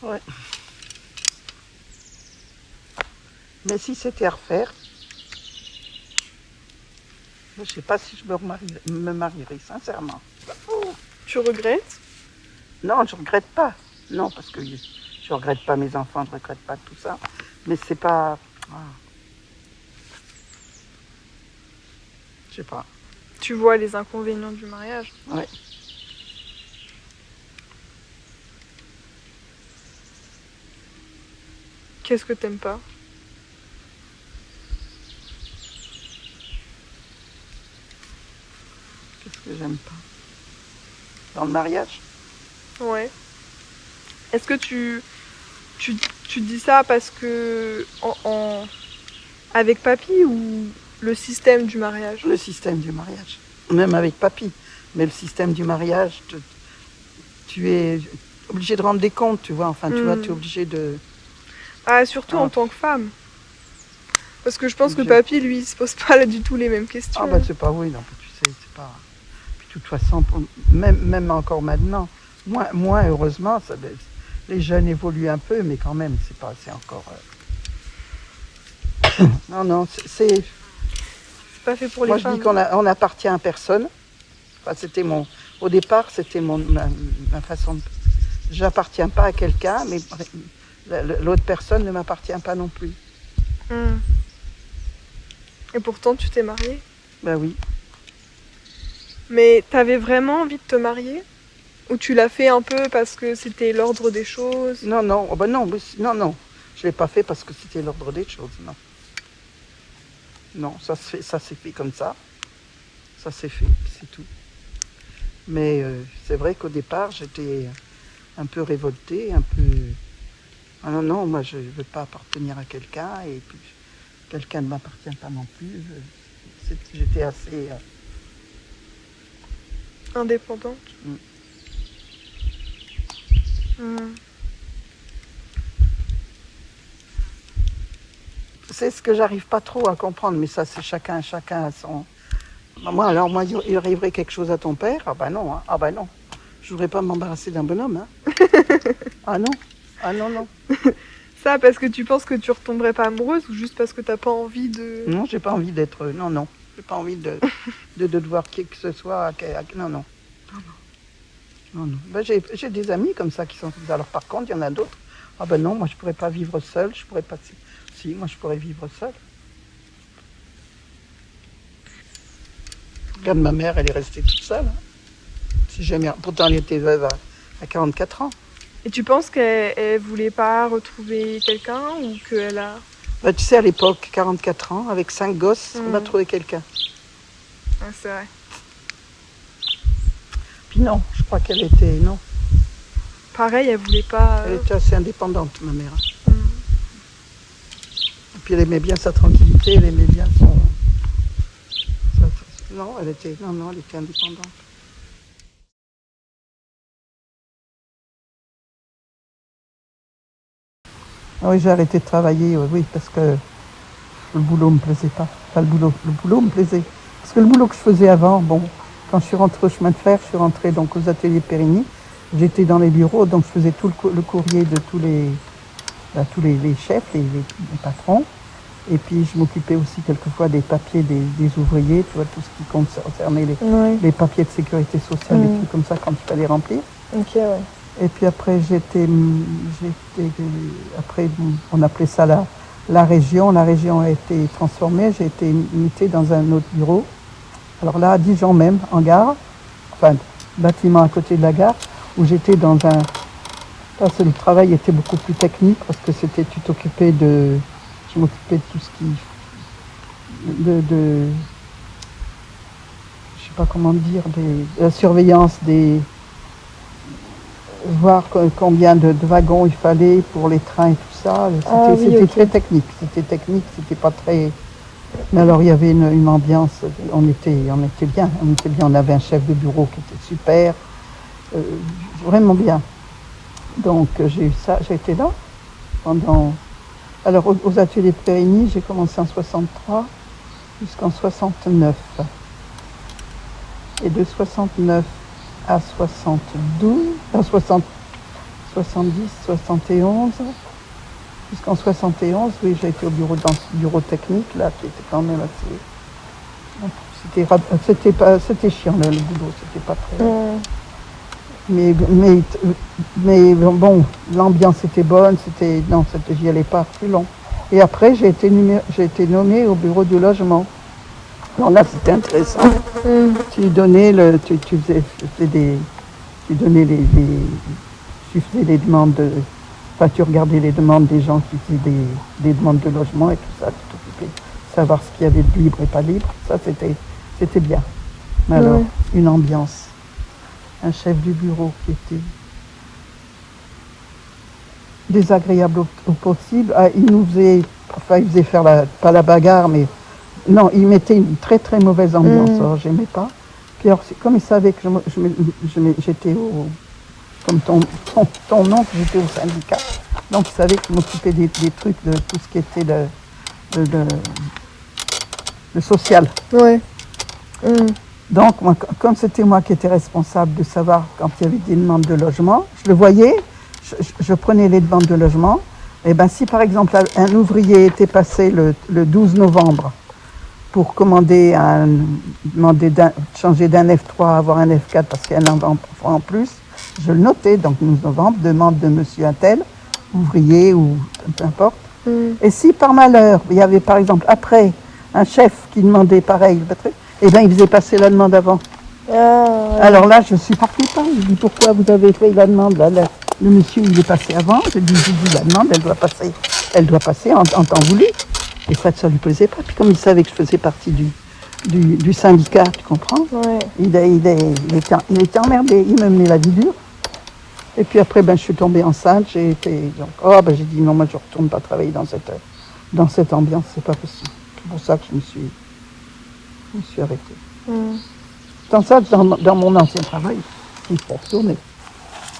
Ouais. Mais si c'était à refaire, je ne sais pas si je me marierais, sincèrement. Tu regrettes? Non, je ne regrette pas. Non, parce que je ne regrette pas mes enfants, je ne regrette pas tout ça. Mais c'est pas... Je sais pas. Tu vois les inconvénients du mariage? Ouais. Qu'est-ce que t'aimes pas? Qu'est-ce que j'aime pas? Dans le mariage? Ouais. Est-ce que tu dis ça parce que avec papy ou le système du mariage? Le système du mariage. Même avec papy. Mais le système du mariage, tu es obligé de rendre des comptes, tu vois. Enfin, tu vois, tu es obligé de... Ah, surtout en tant que femme. Parce que je pense que papy, lui, il se pose pas du tout les mêmes questions. Ah, bah, c'est pas oui, non, tu sais, c'est pas... Puis, de toute façon, même encore maintenant, moins heureusement, les jeunes évoluent un peu, mais quand même, c'est encore... Non, c'est... Pas fait pour les femmes. Moi, je dis qu'on appartient à personne. Enfin, au départ, c'était ma façon de... J'appartiens pas à quelqu'un, mais l'autre personne ne m'appartient pas non plus. Et pourtant, tu t'es mariée? Ben oui. Mais t'avais vraiment envie de te marier? Ou tu l'as fait un peu parce que c'était l'ordre des choses? Non, non, non. Je l'ai pas fait parce que c'était l'ordre des choses, non. Non, ça s'est fait comme ça. Ça s'est fait, c'est tout. Mais c'est vrai qu'au départ, j'étais un peu révoltée, un peu... Ah non, moi je ne veux pas appartenir à quelqu'un et puis quelqu'un ne m'appartient pas non plus. J'étais assez... Indépendante? C'est ce que j'arrive pas trop à comprendre, mais ça c'est chacun a son... Moi, il arriverait quelque chose à ton père, ah ben non, hein. Ah ben non. Je voudrais pas m'embarrasser d'un bonhomme, hein. Ah non. Ça, parce que tu penses que tu retomberais pas amoureuse ou juste parce que t'as pas envie de... Non, j'ai pas envie d'être... Non. J'ai pas envie de devoir qui que ce soit... Non. Ben, j'ai des amis comme ça qui sont... Alors par contre, il y en a d'autres. Ah ben non, moi je pourrais pas vivre seule, je pourrais pas... Si, moi je pourrais vivre seule. Regarde, ma mère, elle est restée toute seule. Hein. Pourtant, elle était veuve à 44 ans. Et tu penses qu'elle voulait pas retrouver quelqu'un ou qu'elle a... Bah, tu sais, à l'époque, 44 ans, avec 5 gosses, on va trouver quelqu'un. Ah, c'est vrai. Puis non, je crois qu'elle était... Non. Pareil, elle voulait pas... Elle était assez indépendante, ma mère. Et puis elle aimait bien sa tranquillité, elle aimait bien son... Non, elle était indépendante. Ah oui, j'ai arrêté de travailler, oui, parce que le boulot me plaisait pas. Enfin, le boulot me plaisait. Parce que le boulot que je faisais avant, bon, quand je suis rentrée au chemin de fer, je suis rentrée donc aux ateliers Périgny. J'étais dans les bureaux, donc je faisais tout le courrier de tous les chefs, les patrons. Et puis je m'occupais aussi quelquefois des papiers des ouvriers, tu vois, tout ce qui concernait les papiers de sécurité sociale, des trucs comme ça quand il fallait remplir. Ok, ouais. Et puis après, après, on appelait ça la région. La région a été transformée. J'ai été mutée dans un autre bureau. Alors là, à Dijon même, en gare, enfin, bâtiment à côté de la gare, où j'étais dans un... Là, le travail était beaucoup plus technique parce que c'était, je m'occupais de tout ce qui... je sais pas comment dire, la surveillance voir combien de wagons il fallait pour les trains et tout ça. C'était très technique. C'était pas très... Mais alors il y avait une ambiance, on était bien. On avait un chef de bureau qui était super, vraiment bien. Donc j'ai été là pendant... Alors aux ateliers de Périgny, j'ai commencé en 63 jusqu'en 69. Et de 69 à 72, 70, 71. Jusqu'en 71, oui, j'ai été au bureau, dans ce bureau technique, là, qui était quand même assez... C'était chiant, là, le boulot, c'était pas très... Mais bon, l'ambiance était bonne, j'y allais pas plus long. Et après, j'ai été nommée au bureau du logement. Alors là, c'était intéressant. Tu donnais tu faisais les demandes enfin, tu regardais les demandes des gens qui faisaient des demandes de logement et tout ça, tu t'occupais de savoir ce qu'il y avait de libre et pas libre. Ça, c'était bien. Mais alors, une ambiance. Un chef du bureau qui était désagréable au possible. Ah, il faisait faire pas la bagarre, mais non, il mettait une très très mauvaise ambiance. Alors, j'aimais pas. Puis alors, comme il savait que j'étais comme ton oncle, j'étais au syndicat. Donc il savait que je m'occupais des trucs de tout ce qui était le social. Ouais. Donc, moi, comme c'était moi qui étais responsable de savoir quand il y avait des demandes de logement, je le voyais, je prenais les demandes de logement. Et bien, si par exemple un ouvrier était passé le 12 novembre pour demander changer d'un F3 à avoir un F4 parce qu'il y a un enfant en plus, je le notais. Donc, 12 novembre, demande de monsieur Attel, ouvrier ou peu importe. Et si par malheur, il y avait par exemple après un chef qui demandait pareil, eh bien, il faisait passer la demande avant. Alors là, je ne supportais pas. Je dis, pourquoi vous avez fait la demande là, le monsieur, il est passé avant. Je dis, la demande, elle doit passer en temps voulu. Et ça ne lui plaisait pas. Puis comme il savait que je faisais partie du syndicat, tu comprends, il était emmerdé. Il me menait la vie dure. Et puis après, je suis tombée enceinte. J'ai dit, non, moi, je ne retourne pas travailler dans cette ambiance. C'est pas possible. C'est pour ça que je me suis arrêtée. Dans ça, dans mon ancien travail, il faut retourner.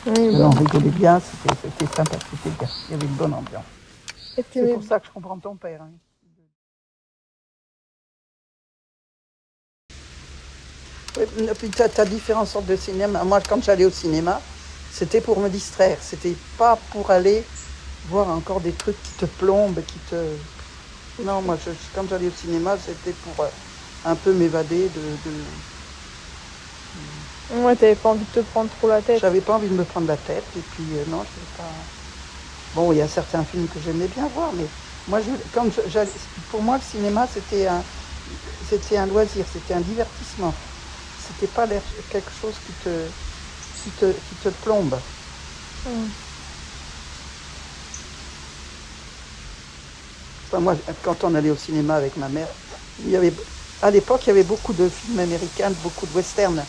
On rigolait bien, c'était sympa, c'était bien. Il y avait une bonne ambiance. C'est pour ça que je comprends ton père. Hein. Et puis tu as différentes sortes de cinéma. Moi, quand j'allais au cinéma, c'était pour me distraire. C'était pas pour aller voir encore des trucs qui te plombent, Non, moi, quand j'allais au cinéma, c'était pour un peu m'évader Ouais, t'avais pas envie de te prendre trop la tête. J'avais pas envie de me prendre la tête, et puis non, je n'avais pas... Bon, il y a certains films que j'aimais bien voir, mais moi, pour moi, le cinéma, c'était un loisir, c'était un divertissement. C'était pas quelque chose qui te plombe. Enfin, moi, quand on allait au cinéma avec ma mère, à l'époque, il y avait beaucoup de films américains, beaucoup de westerns.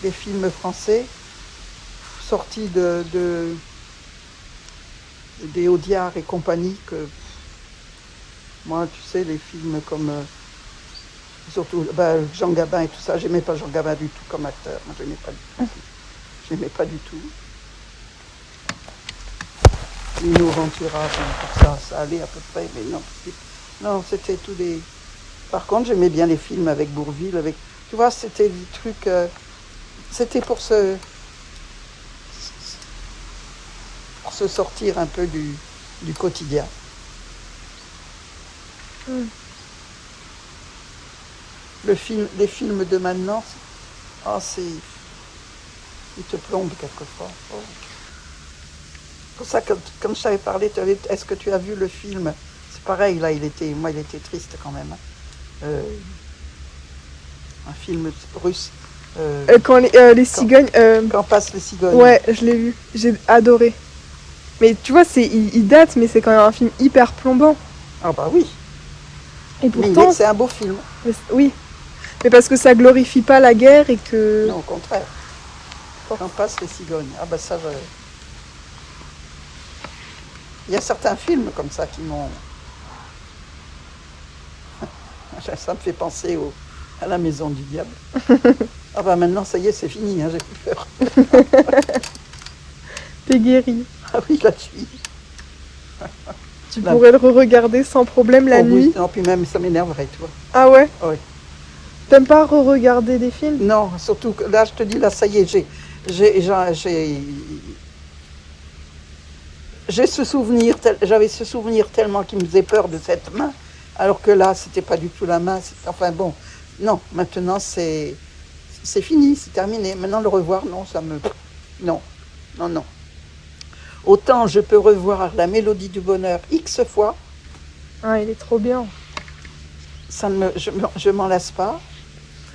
Les films français sortis des Audiard et compagnie, que moi, tu sais, les films comme surtout Jean Gabin et tout ça, j'aimais pas Jean Gabin du tout comme acteur. Moi, j'aimais pas du tout. Lino Ventura, tout ça, ça allait à peu près, mais non, c'était tous des... Par contre, j'aimais bien les films avec Bourvil, tu vois, c'était des trucs, c'était pour se sortir un peu du quotidien. Les films de maintenant, ils te plombent quelquefois. C'est pour ça que, comme je t'avais parlé, est-ce que tu as vu le film? C'est pareil, là, il était triste quand même. Un film russe. Quand les cigognes... Quand passent les cigognes. Ouais, je l'ai vu. J'ai adoré. Mais tu vois, il date, mais c'est quand même un film hyper plombant. Ah bah oui. Et pourtant... Mais c'est un beau film. Oui. Mais parce que ça glorifie pas la guerre et que... Non, au contraire. Quand passent les cigognes. Ah bah ça, il y a certains films comme ça qui m'ont... Ça me fait penser à la maison du diable. Ah bah maintenant, ça y est, c'est fini, hein, j'ai plus peur. T'es guéri. Ah oui, là, je suis... Tu pourrais le re-regarder sans problème la nuit. Oui, non, puis même, ça m'énerverait, tu vois. Ah ouais? Oui. T'aimes pas re-regarder des films? Non, surtout que là, je te dis, là, ça y est, J'ai ce souvenir, j'avais ce souvenir tellement qui me faisait peur de cette main, alors que là, c'était pas du tout la main. Enfin bon, non, maintenant c'est fini, c'est terminé. Maintenant le revoir, non, ça me... Non, non, non. Autant je peux revoir La Mélodie du Bonheur X fois. Ah, il est trop bien. Je m'en lasse pas.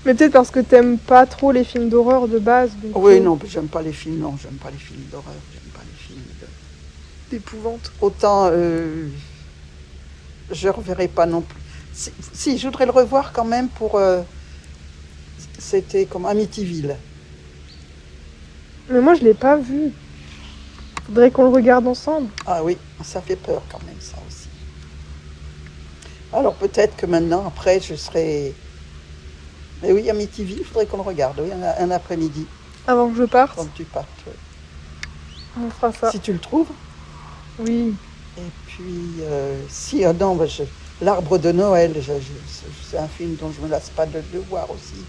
Mais peut-être parce que t'aimes pas trop les films d'horreur de base. Donc Oui, non, j'aime pas les films, non, j'aime pas les films d'horreur, j'aime pas les films d'épouvante. Autant je reverrai pas non plus. Si, je voudrais le revoir quand même pour... c'était comme Amityville. Mais moi, je l'ai pas vu. Faudrait qu'on le regarde ensemble. Ah oui, ça fait peur quand même, ça aussi. Alors peut-être que maintenant, après, je serai... Mais oui, Amityville, il faudrait qu'on le regarde, oui, un après-midi. Avant que je parte. Quand tu partes, oui. On fera ça. Si tu le trouves. Oui. Et puis, si, non, L'Arbre de Noël, c'est un film dont je ne me lasse pas de le voir aussi.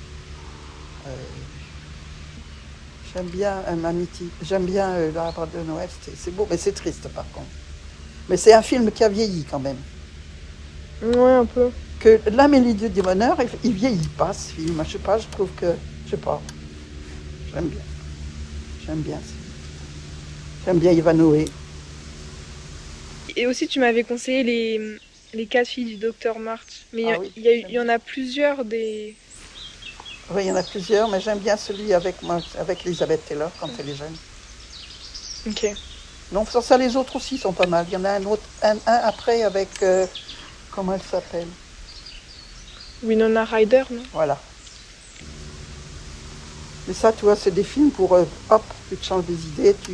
J'aime bien j'aime bien L'Arbre de Noël, c'est beau, mais c'est triste par contre. Mais c'est un film qui a vieilli quand même. Ouais, un peu. Que La Mélodie du Bonheur, il vieillit pas ce film. Je sais pas, je trouve que, je sais pas, j'aime bien. J'aime bien. J'aime bien Ivanhoé. Et aussi, tu m'avais conseillé les 4 filles du docteur March. Mais Oui, il y en a plusieurs des... Oui, il y en a plusieurs, mais j'aime bien celui avec Elizabeth Taylor quand elle est jeune. Ok. Non, ça, les autres aussi sont pas mal. Il y en a un autre, un après avec, comment elle s'appelle? Winona Ryder, non? Voilà. Mais ça, tu vois, c'est des films pour, hop, tu te changes des idées, tu